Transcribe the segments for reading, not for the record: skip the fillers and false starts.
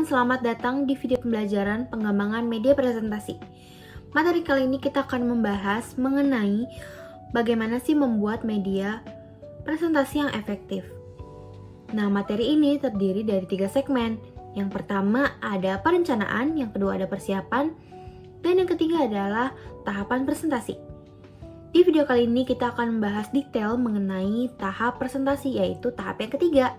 selamat datang di video pembelajaran pengembangan media presentasi. Materi kali ini kita akan membahas mengenai bagaimana sih membuat media presentasi yang efektif. Nah, materi ini terdiri dari 3 segmen. Yang pertama ada perencanaan, yang kedua ada persiapan, dan yang ketiga adalah tahapan presentasi. Di video kali ini kita akan membahas detail mengenai tahap presentasi, yaitu tahap yang ketiga.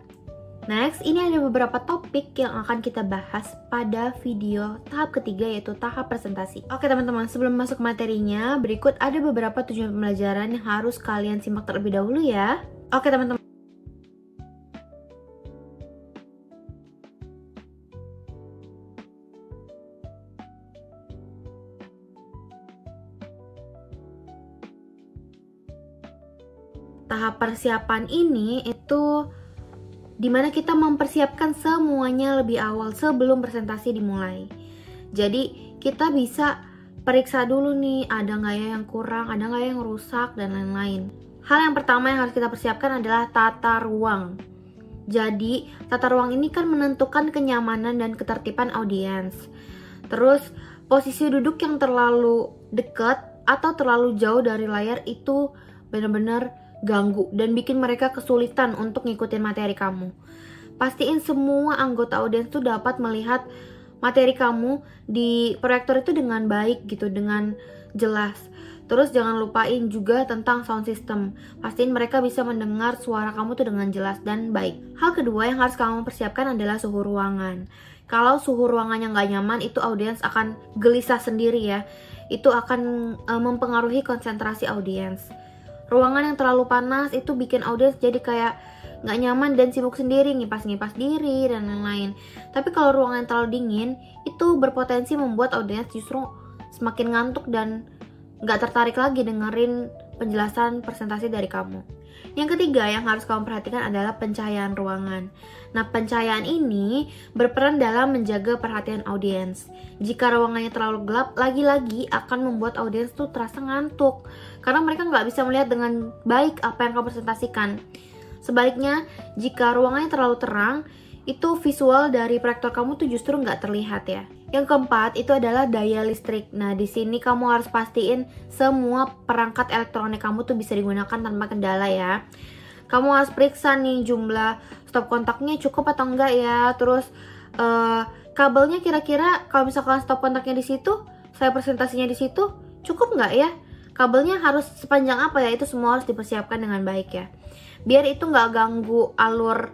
Next, ini ada beberapa topik yang akan kita bahas pada video tahap ketiga, yaitu tahap presentasi. Oke teman-teman, sebelum masuk materinya, berikut ada beberapa tujuan pembelajaran yang harus kalian simak terlebih dahulu ya. Oke teman-teman. Tahap persiapan ini itu dimana kita mempersiapkan semuanya lebih awal sebelum presentasi dimulai. Jadi kita bisa periksa dulu nih, ada nggak ya yang kurang, ada nggak yang rusak, dan lain-lain. Hal yang pertama yang harus kita persiapkan adalah tata ruang. Jadi tata ruang ini kan menentukan kenyamanan dan ketertiban audiens. Terus posisi duduk yang terlalu dekat atau terlalu jauh dari layar itu benar-benar ganggu dan bikin mereka kesulitan untuk ngikutin materi kamu. Pastiin semua anggota audiens tuh dapat melihat materi kamu di proyektor itu dengan baik gitu, dengan jelas. Terus jangan lupain juga tentang sound system. Pastiin mereka bisa mendengar suara kamu tuh dengan jelas dan baik. Hal kedua yang harus kamu persiapkan adalah suhu ruangan. Kalau suhu ruangannya nggak nyaman, itu audiens akan gelisah sendiri ya. Itu akan mempengaruhi konsentrasi audiens. Ruangan yang terlalu panas itu bikin audiens jadi kayak nggak nyaman dan sibuk sendiri, ngipas-ngipas diri dan lain-lain. Tapi kalau ruangan yang terlalu dingin, itu berpotensi membuat audiens justru semakin ngantuk dan nggak tertarik lagi dengerin penjelasan presentasi dari kamu. Yang ketiga yang harus kamu perhatikan adalah pencahayaan ruangan. Nah, pencahayaan ini berperan dalam menjaga perhatian audiens. Jika ruangannya terlalu gelap, lagi-lagi akan membuat audiens tuh terasa ngantuk, karena mereka nggak bisa melihat dengan baik apa yang kamu presentasikan. Sebaliknya, jika ruangannya terlalu terang, itu visual dari proyektor kamu tuh justru nggak terlihat ya. Yang keempat itu adalah daya listrik. Nah, di sini kamu harus pastiin semua perangkat elektronik kamu tuh bisa digunakan tanpa kendala ya. Kamu harus periksa nih jumlah stop kontaknya cukup atau enggak ya. Terus kabelnya kira-kira kalau misalkan stop kontaknya di situ, saya presentasinya di situ, cukup nggak ya? Kabelnya harus sepanjang apa ya? Itu semua harus dipersiapkan dengan baik ya. Biar itu nggak ganggu alur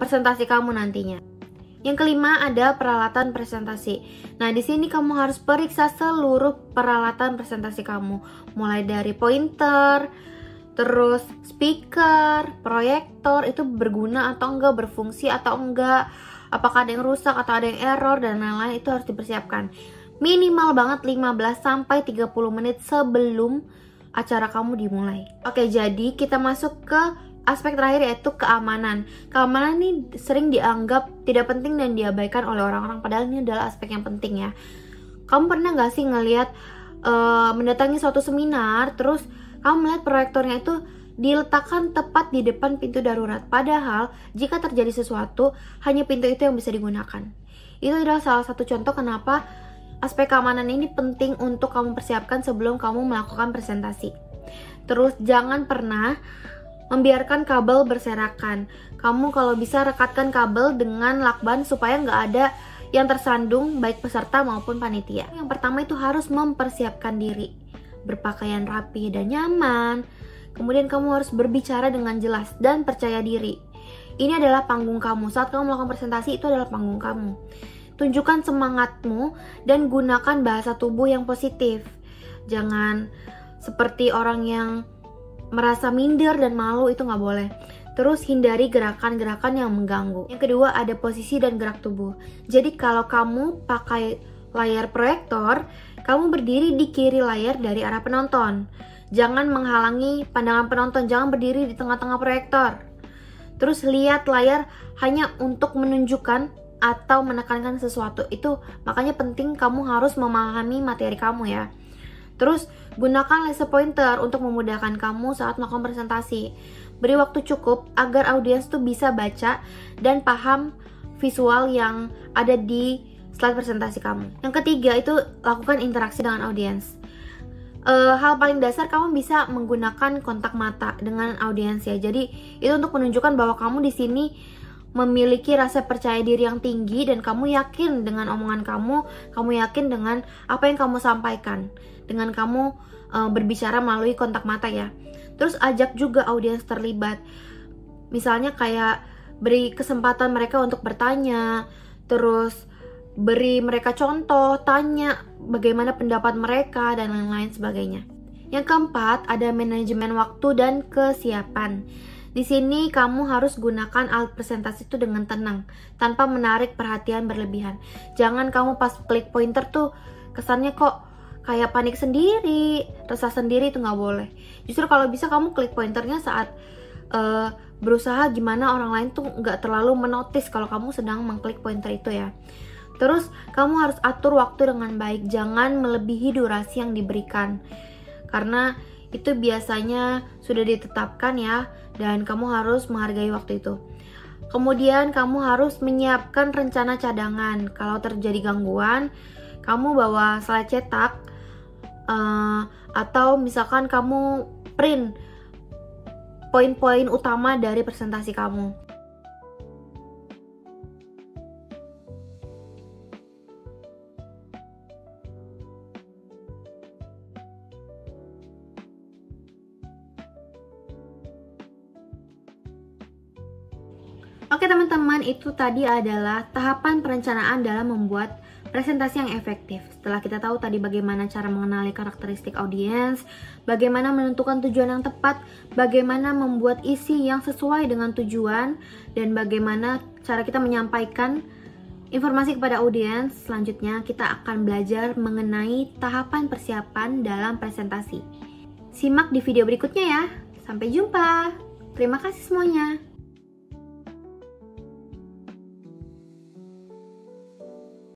presentasi kamu nantinya. Yang kelima ada peralatan presentasi. Nah, di sini kamu harus periksa seluruh peralatan presentasi kamu, mulai dari pointer, terus speaker, proyektor itu berguna atau enggak, berfungsi atau enggak, apakah ada yang rusak atau ada yang error dan lain-lain, itu harus dipersiapkan. Minimal banget 15 sampai 30 menit sebelum acara kamu dimulai. Oke, jadi kita masuk ke aspek terakhir, yaitu keamanan. Keamanan ini sering dianggap tidak penting dan diabaikan oleh orang-orang, padahal ini adalah aspek yang penting ya. Kamu pernah nggak sih ngelihat mendatangi suatu seminar, terus kamu melihat proyektornya itu diletakkan tepat di depan pintu darurat, padahal jika terjadi sesuatu hanya pintu itu yang bisa digunakan. Itu adalah salah satu contoh kenapa aspek keamanan ini penting untuk kamu persiapkan sebelum kamu melakukan presentasi. Terus jangan pernah membiarkan kabel berserakan. Kamu kalau bisa rekatkan kabel dengan lakban supaya nggak ada yang tersandung, baik peserta maupun panitia. Yang pertama itu harus mempersiapkan diri, berpakaian rapi dan nyaman. Kemudian kamu harus berbicara dengan jelas dan percaya diri. Ini adalah panggung kamu. Saat kamu melakukan presentasi, itu adalah panggung kamu. Tunjukkan semangatmu dan gunakan bahasa tubuh yang positif. Jangan seperti orang yang merasa minder dan malu, itu nggak boleh. Terus hindari gerakan-gerakan yang mengganggu. Yang kedua ada posisi dan gerak tubuh. Jadi kalau kamu pakai layar proyektor, kamu berdiri di kiri layar dari arah penonton. Jangan menghalangi pandangan penonton, jangan berdiri di tengah-tengah proyektor. Terus lihat layar hanya untuk menunjukkan atau menekankan sesuatu. Itu makanya penting kamu harus memahami materi kamu ya. Terus gunakan laser pointer untuk memudahkan kamu saat melakukan presentasi. Beri waktu cukup agar audiens tuh bisa baca dan paham visual yang ada di slide presentasi kamu. Yang ketiga itu lakukan interaksi dengan audiens. Hal paling dasar, kamu bisa menggunakan kontak mata dengan audiens ya. Jadi itu untuk menunjukkan bahwa kamu di sini memiliki rasa percaya diri yang tinggi dan kamu yakin dengan omongan kamu yakin dengan apa yang kamu sampaikan dengan kamu berbicara melalui kontak mata ya. Terus ajak juga audiens terlibat. Misalnya kayak beri kesempatan mereka untuk bertanya, terus beri mereka contoh, tanya bagaimana pendapat mereka dan lain-lain sebagainya. Yang keempat, ada manajemen waktu dan kesiapan. Di sini kamu harus gunakan alat presentasi itu dengan tenang, tanpa menarik perhatian berlebihan. Jangan kamu pas klik pointer tuh kesannya kok kayak panik sendiri, resah sendiri, itu nggak boleh. Justru kalau bisa kamu klik pointernya saat berusaha gimana orang lain tuh nggak terlalu menotis kalau kamu sedang mengklik pointer itu ya. Terus kamu harus atur waktu dengan baik, jangan melebihi durasi yang diberikan, karena itu biasanya sudah ditetapkan ya, dan kamu harus menghargai waktu itu. Kemudian kamu harus menyiapkan rencana cadangan. Kalau terjadi gangguan, kamu bawa slide cetak, atau misalkan kamu print poin-poin utama dari presentasi kamu. Oke teman-teman, itu tadi adalah tahapan perencanaan dalam membuat presentasi yang efektif. Setelah kita tahu tadi bagaimana cara mengenali karakteristik audiens, bagaimana menentukan tujuan yang tepat, bagaimana membuat isi yang sesuai dengan tujuan, dan bagaimana cara kita menyampaikan informasi kepada audiens. Selanjutnya kita akan belajar mengenai tahapan persiapan dalam presentasi. Simak di video berikutnya ya. Sampai jumpa. Terima kasih semuanya.